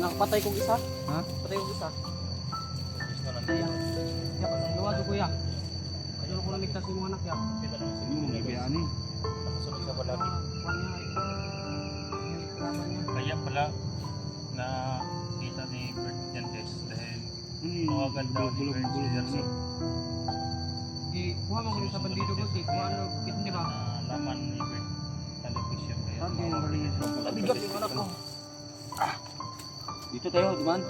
Nakapatay kong isa. Ha? Patay kong isa. Gusto lang Kaya, tayo. kaya luwado ko ya. Ayun ko naligtas yung mga anak ya. Kita naman sa Ano video mo niya, guys. biyaan eh. Nakasunod siya palagi. Laban niya. Kaya pala na kita ni Bert yan, guys. Dahil Ano yun? tawagan daw ni Bert si Jersey. Kuha mo ko sa bandido ko. Kuha ano, di ba? Na laman ni Bert television. Kaya Saan kayo galing niya sa Nabigat yung anak ko. Dito tayo, duman.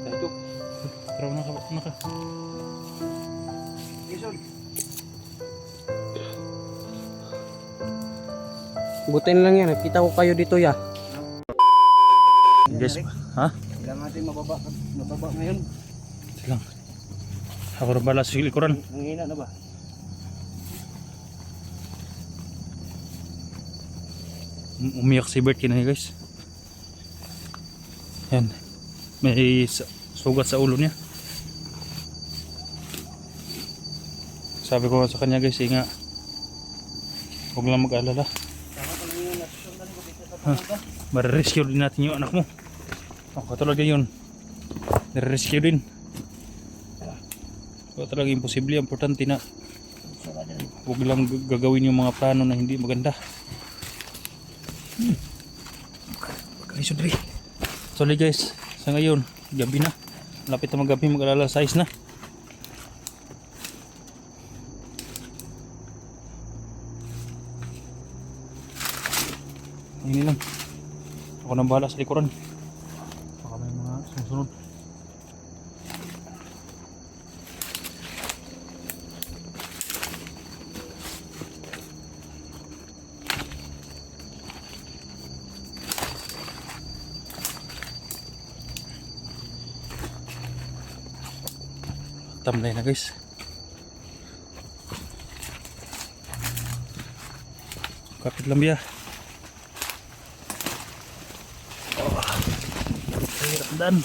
Dito. Tara na ka. Isol. Butin lang yan. Nakita ko kayo dito ya. Guys, ha? Kailangan natin mababa ngayon. Silang. Ako rin bala sa likuran. Nanghina na ba? Umiyak si Bert kinahi, guys. Yan. May sugat sa ulo niya. Sabi ko sa kanya, guys, nga huwag lang mag-alala. Marirescue din natin yung anak mo. Katulad yun, nare-rescue din. Kaya talaga imposible, importante na huwag lang gagawin yung mga plano na hindi maganda. Magkalisod rin. Sorry guys, sa ngayon, gabi na. Lapit na magabi, mag-alala size na. Ini lang. Ako nang bahala sa likuran. Baka may mga susunod. Tamlay na guys. Kapit lang biya. Dan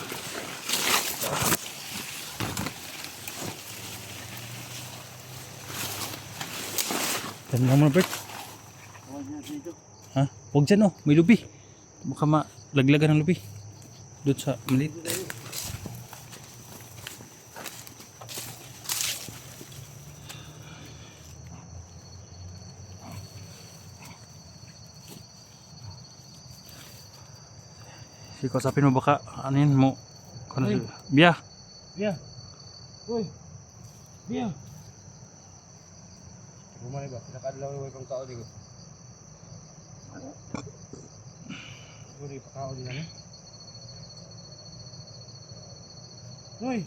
naman Bert. Ha? Huwag dyan oh, may lubi. Baka malaglagan ng lubi doon sa maliit. Sikosapin mo baka ano yun mo. Biya. Biya. Uy. Biya. Rumah ba? Pinakadlaw yung kang tao dito. Uri pa kao din ano? Uy.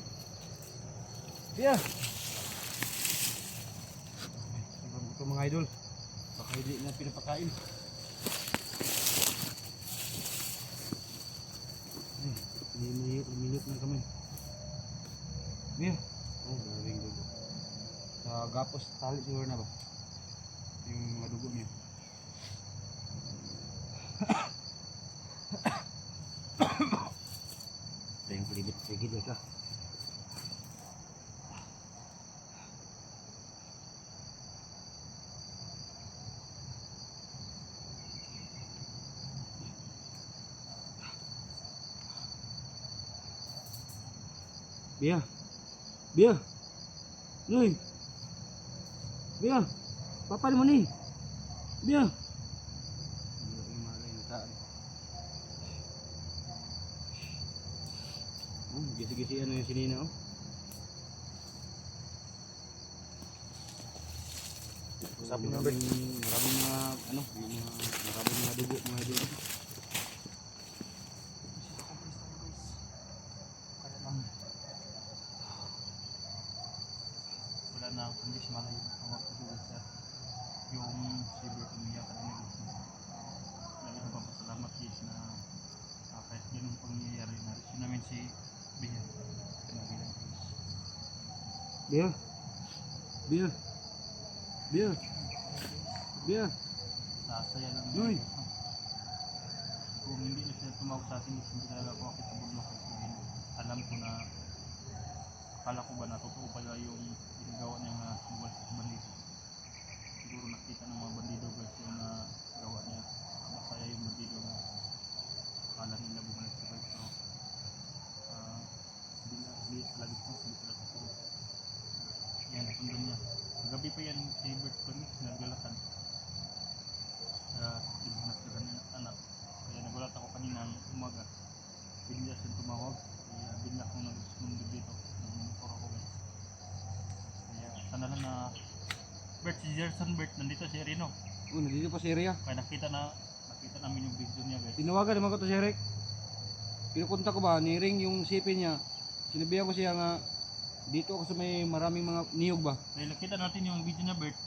Biya. Ibang ito mga idol. Baka hindi na pinapakain. Minute na kami. Biya. Oh, galing dugo. Sa gapos tali siguro na ba? Yung mga dugo niya. Tayong palibot sa gilid ka. Biya. Biya. Nuy. Biya. Papa mo ni. Biya. Gisi-gisi ano yung sinina oh. Sabi ng Bert. Maraming mga ano, maraming mga dugo mga idol. Wala na ang kondis malayo ang magpatuloy sa yung si Bert umiyak at nilipsin. Lalo pa pasalamat guys na kahit ganun pangyayari na rin namin si Biya. Biya. Biya. Biya. Biya. Sasaya lang. Uy. Kung hindi na siya tumawag sa akin, hindi talaga ako makikibulok kasi alam ko na akala ko ba na totoo pala yung ginagawa niya na sugal sa bandido. Siguro nakita ng mga bandido guys yung gawa niya. Masaya yung bandido na akala nila bumalik sa guys. hindi pala totoo. Yan, nasundan niya. Gabi pa yan si Bert ko naglalakad. Naglakan ng anak. Kaya nagulat ako kanina ng umaga. Bigla siyang tumawag. Kaya bigla akong nag-respond dito. Nagmumotor ako guys. Kaya sana lang na Bert, si Gerson Bert, nandito si Rino. Nandito pa si Ria. Kaya nakita namin yung video niya guys. Tinawagan naman ko to si Eric. Pinupunta ko ba, niring yung sipin niya. Sinabihan ko siya nga, dito ako sa may maraming mga niyog ba. Dahil nakita natin yung video niya Bert,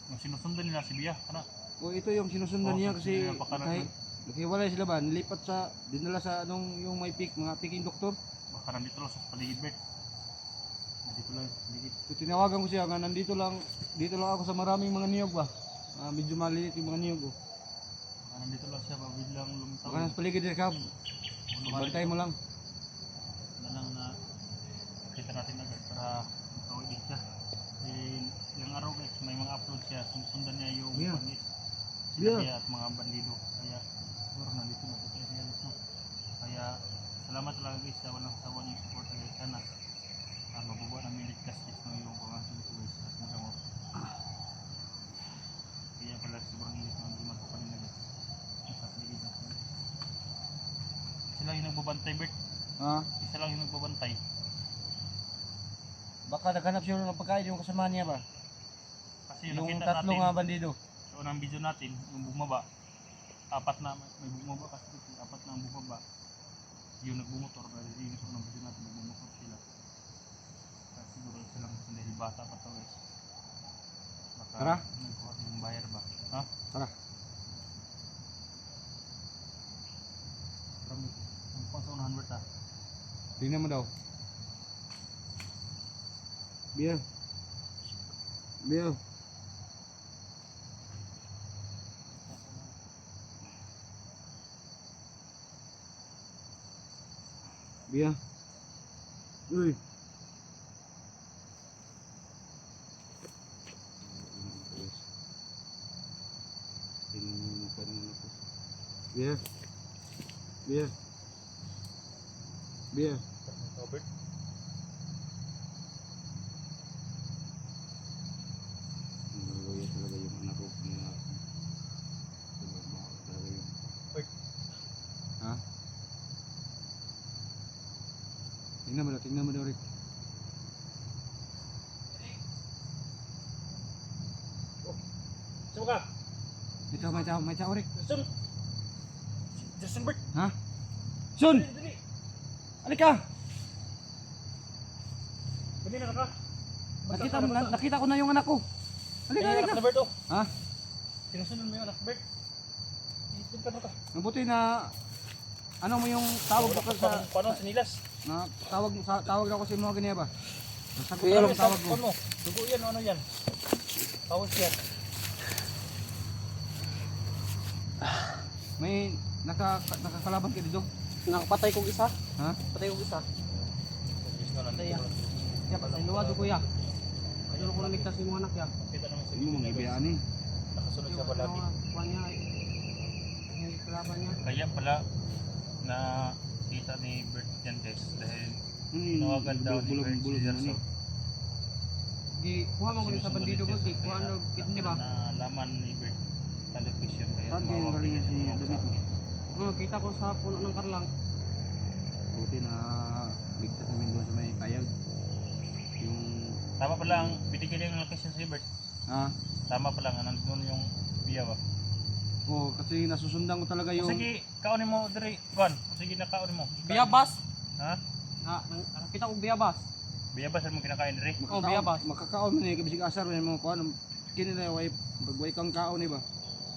yung sinusundan nila si Bia. Kana? O ito yung sinusundan niya kasi Baka naghiwalay sila ba, nilipat sa, dinala sa anong yung may mga piking doktor. nandito lang sa paligid Bert. Nandito lang sa paligid. So, tinawagan ko siya nga, dito lang ako sa maraming mga niyog ba. Medyo maliit yung mga niyog. Nandito lang siya, biglang lumitaw. Baka nasa paligid din ka, bantay mo lang. Na lang na kita natin agad para makawin din siya. Yung araw guys, may mga upload siya, sinusundan niya yung pangis. Sila at mga bandido. Kaya siguro nandito na sa area nito. Kaya salamat talaga guys sa walang sawa niyong support guys. Sana mabubuo namin ligtas guys no yung mga guys at magamot. Kaya pala sobrang init ng lumat ko kanina guys. Nasa paligid natin. Sila yung nagbabantay Bert. Isa lang yung nagbabantay. Baka naghanap siya ng pagkain yung kasama niya ba? Kasi Yung nakita tatlong natin bandido. sa unang video natin, yung bumaba, apat na may bumaba kasi apat na ang bumaba. Yung nagbumotor, yung sa unang video natin, nagbumotor sila. Kasi siguro silang dahil bata pa to guys. Baka Tara. nagkuha yung buyer ba? Ha? Tara. Ang pang sa unahan Bert ha? Tingnan mo daw. Biya. Biya. Biya. Uy. Biya. Biya. Biya. Robert? Naluluya talaga yung anak ko na talaga yun. Bert. Ha? Tingnan mo daw Rick. Saan ka? May tao Rick. Jason! Jason Bert! Ha? Son! Dali! Halika! Dali na ka! Nakita ko na yung anak ko. Halika, Anak halika. na Bert oh! Ha? Sinusunod mo yung anak Bert? Itin ka na ka! Mabuti na ano mo yung tawag ko sa Paano sa nilas? na tawag ako sa mga ganyan ba? Nasagot ko yung tawag ko. Ano? Dugo yan, ano yan? Tawag yan. May nakakalaban ka dito? Nakapatay kong isa. Ha? Patay kong isa. Kaya. Kaya patay luwado ko ya. Ayun ko naligtas yung mga anak ya. Kita naman sa Yung mga ibiyaan eh. Nakasunod siya palagi. Kuha niya. Yung kalaban niya. Kaya pala na kita ni Bert yan guys dahil Ano yun? tinawagan daw ni Bert si Bulog-bulog Gerson. naman Di kuha mo ko sa bandido ko. Di kuha no kidney ba? Na laman ni Bert television kaya Saan kayo tumawag galing niya si sa Damit mo? Kita ko sa puno ng karlang. Buti na ligtas namin doon sa may payag. Yung Tama pala ang binigyan niya ng location si Bert. Tama pala nga nandun yung biya ba? kasi nasusundan ko talaga O yung sige, kaunin mo diri, Juan. O sige na kaunin mo. Biyabas. Ha? Nakita ko biyabas. Biya ba sa mo kinakain diri? biyabas. makakaon man eh bisig asar man mo kuan kinila way bagway kang kaon eh ba.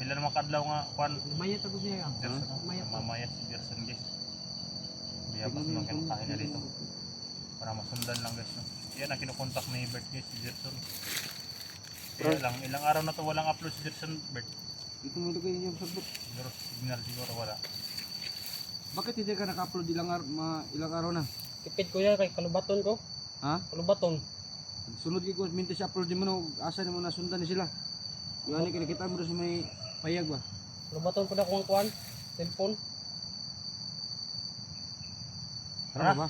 Pila naman kadlaw nga Juan. Mayat ako siya. Gerson, Mayat. mamaya si Gerson guys. Biya ba sa mga kinakain na dito. Para masundan lang guys. No? Yan ang kinukontak ni Bert guys, si Gerson. Kaya lang, ilang araw na to walang upload si Gerson Bert. Ito mo lagay yung sagot. Siguro signal siguro wala. Bakit hindi ka naka-upload ilang araw na? Tipid ko yan kay kalubaton ko. Ha? Kalubaton. Sunod ko minti sa upload mo no asa mo nasundan ni sila. Yung ani kita mo sa may payag ba. Kalubaton ko na kung kuan. Cellphone. Tara ba?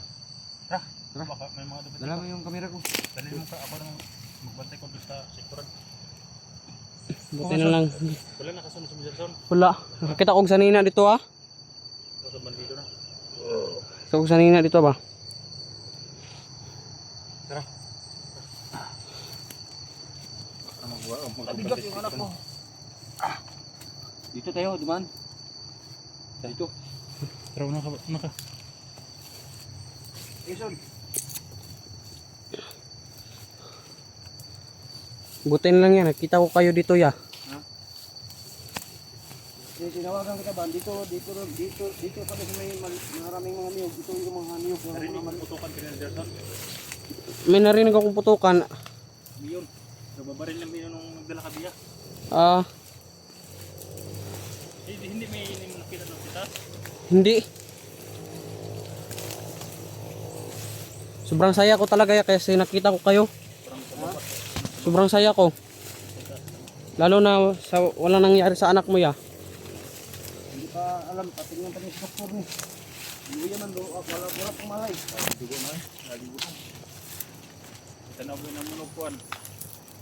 Tara. Tara. Baka may mga dumating Dala pa. mo yung camera ko. Dalhin mo ka, ako nang magbantay ko doon sa sektoran. Buti na lang. Wala nakasunod sa Mizerson. Wala. Nakakita kong sanina dito ah. Sa bandido na. Sa kong sanina dito ba? Tara. Mabigat yung anak ko. Dito tayo, duman. Dito. Tara, una ka. Jason. Buti na lang yan. Nakita ko kayo dito ya. Sinawagan kita ba? Dito pala sa may maraming mga niyog. Dito yung mga niyog. Narinig mo putukan ka na Mizerson. May narinig akong putukan. Biyon. Nababaril lang biyon nung nagdala ka biya. Ah, Hindi may nakita ng kita. hindi. Sobrang saya ko talaga ya kasi nakita ko kayo. Sobrang saya ko. Lalo na sa wala nangyari sa anak mo ya. Hindi pa alam. Patingnan pa rin sa doktor ni. Hindi yan man. Wala pang malay. Dugo na eh. Naligo na. Tanaw mo na munupuan.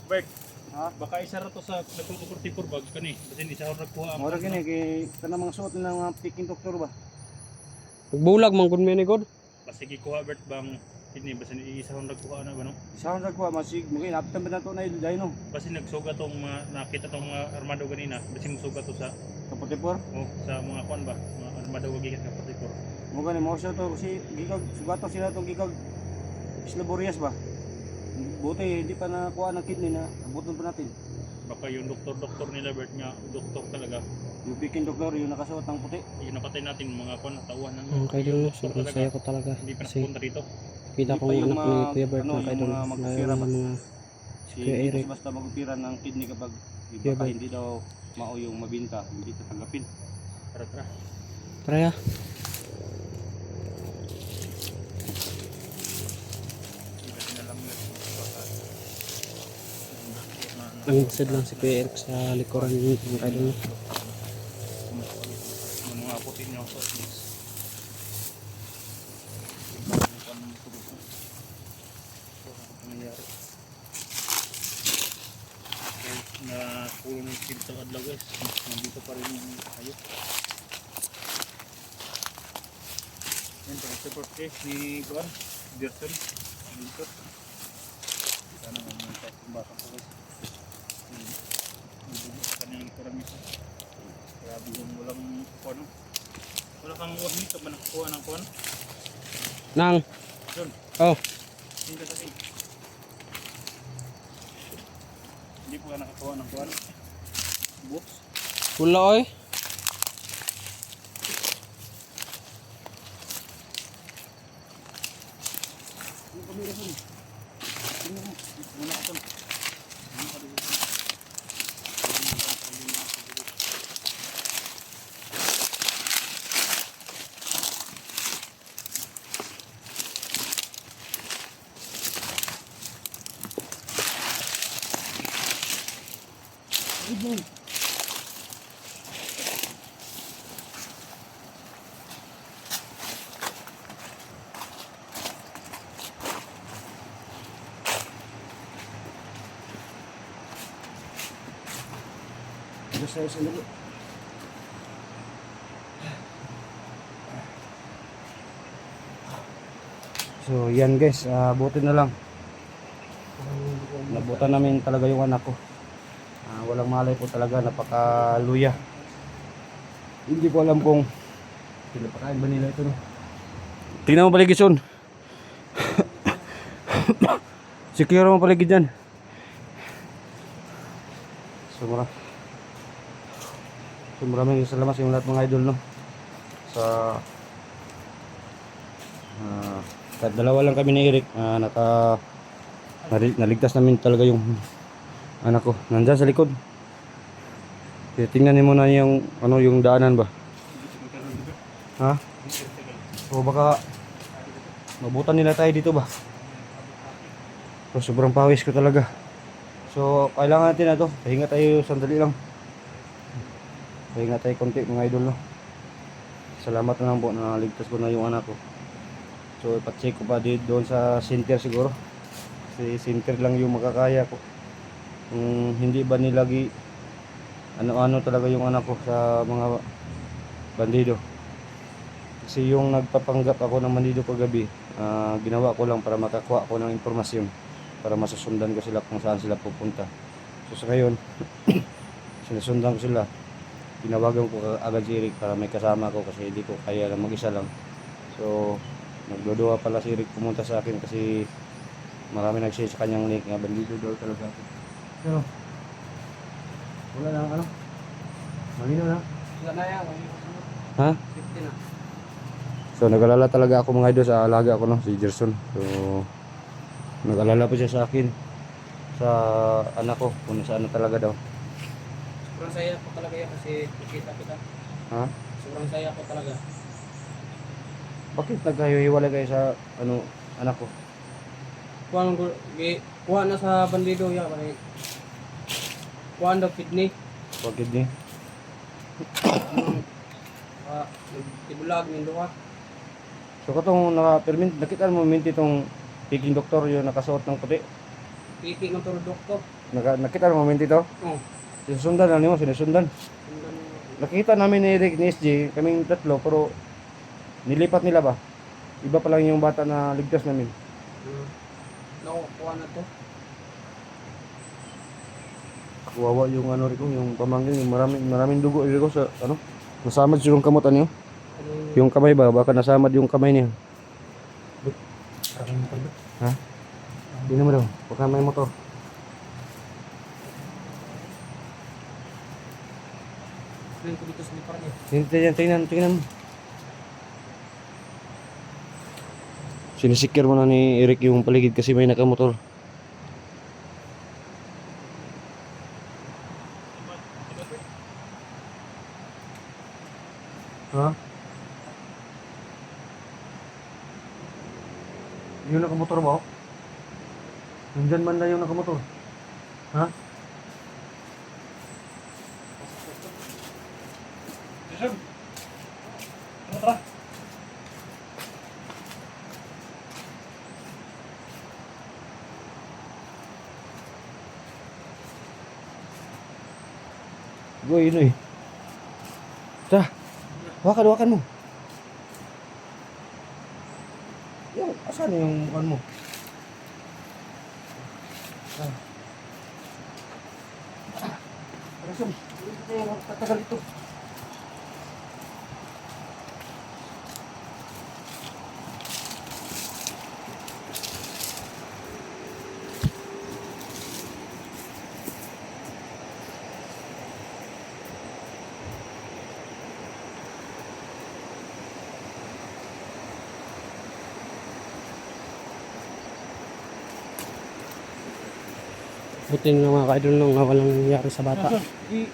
Bert, Ha? baka isa ra to sa nagkukurtipur bag kani. Basin isa ra nagkuha ang. Mura gini. Kaya ka na mga suot ng mga piking doktor ba? Nagbulag man gud mi ni god. Sige kuha Bert bang ini basin isa ra nagkuha na ba no? Isa akong nagkuha. Masig. Mungkin napitan ba na ito na dahil no? Basin nagsuga tong mga nakita tong mga armado ganina. Basin musuga to sa Kapatipor. sa mga kwan ba? Mga armado gikan ka kurtipur. Mukha ni Mosyo to kasi gigag. Sugato sila itong gigag. Islaborias ba? Buti hindi pa nakuha ng kidney na abutin pa natin. Baka yung doktor nila Bert nga doktor talaga. Yung piking doktor yung nakasuot ng puti. Yung napatay natin mga kwan tauhan ng Ang kayo na sobrang saya ko talaga. Hindi pa Kasi nakapunta rito. kita Hindi ko pa yung yung anak ni mga- Kuya Bert ano, na yung kayo mga magpapira ba? mga Si Kuya Eric. basta mag-upira ng kidney kapag Kuya baka Bert. hindi daw mao yung mabinta, hindi tatanggapin. Tara. tara ya. Iba na lang yun. Baka Ang lang si Kuya Eric sa likuran ng kayo na. yung mga puti niyo sa please. Na pulo ng skid sa adlaw guys. Nandito pa rin yung kayo. Yan, pag-support case ni Juan Dirton. Dito. Sana naman sa bata ko guys. Hindi sa kanyang kuramis. Grabe yung walang kuwan. Wala kang wahni ka ba nakakuha ng kuwan? Nang. Yun. Oh. Hindi kasi. Hindi po ka nakakuha ng kuwan. Books. Wala oy. Yung kamera ko. Tingnan mo. Muna ka tol. Just sa isang lugo. So yan guys, buti na lang. Nabutan namin talaga yung anak ko. Walang malay po talaga, napakaluya. Hindi ko alam kung pinapakain ba nila ito. No? Tingnan mo paligid son. Secure mo paligid dyan. So maraming salamat sa lahat mga idol no. Sa kahit dalawa lang kami ni Eric, naligtas namin talaga yung anak ko. Nandiyan sa likod. Tingnan niyo muna yung yung daanan ba. Ha? O baka mabutan nila tayo dito ba. So, sobrang pawis ko talaga. So kailangan natin na to. Pahinga tayo sandali lang. Pahinga tayo konti mga idol no. Salamat na lang po na ligtas ko na yung anak ko. So ipacheck ko pa doon sa center siguro. Kasi center lang yung makakaya ko. Hindi ba nilagi ano-ano talaga yung anak ko sa mga bandido. Kasi yung nagpapanggap ako ng bandido kagabi, ginawa ko lang para makakuha ko ng impormasyon para masusundan ko sila kung saan sila pupunta. So sa ngayon, sinusundan ko sila. Tinawagan ko agad si Eric para may kasama ko kasi hindi ko kaya lang mag-isa lang. So nagduduwa pala si Eric pumunta sa akin kasi marami nag-share sa kanyang link nga bandido daw talaga ako. Pero wala na ano? Malino na. Wala na yan. Ha? 50 na. So nag-alala talaga ako mga idol sa alaga ko no, si Gerson. So nag-alala po siya sa akin sa anak ko kung saan na talaga daw. Sobrang saya ko talaga yan kasi nakita kita. Ha? Sobrang saya ko talaga. Bakit nagkahiwalay kayo sa ano anak ko? Kuha na sa bandido yan. Kuha daw kidney. Bakit ni? Tibulag ng luha. So katong naka-permit, nakita mo minti itong picking doctor yung nakasuot ng puti. Piki ng turo doktor. Nakita mo minti to? Oh. Sinusundan na mo, sinusundan. Nakita namin ni Eric ni SJ, kaming tatlo, pero nilipat nila ba? Iba pa lang yung bata na ligtas namin. Kuha na to. Kawawa yung ano Rico, yung pamangkin, yung maraming dugo Rico sa ano. Nasamad yung kamot ano yun? Yung kamay ba? Baka nasamad yung kamay niya. Ha? Hindi naman daw. Baka may motor. Tingnan ko dito sa lipar niya. Tingnan mo. Sinisikir mo na ni Eric yung paligid kasi may nakamotor. Ha? Yung nakamotor ba? Nandyan man na yung nakamotor. Ha? Gue ini. Dah. Wakan mo. Yung asan yung wakan mo? Ah. Rasam. Tatagal ito. Buti na mga ka-idol nung walang nangyari sa bata. I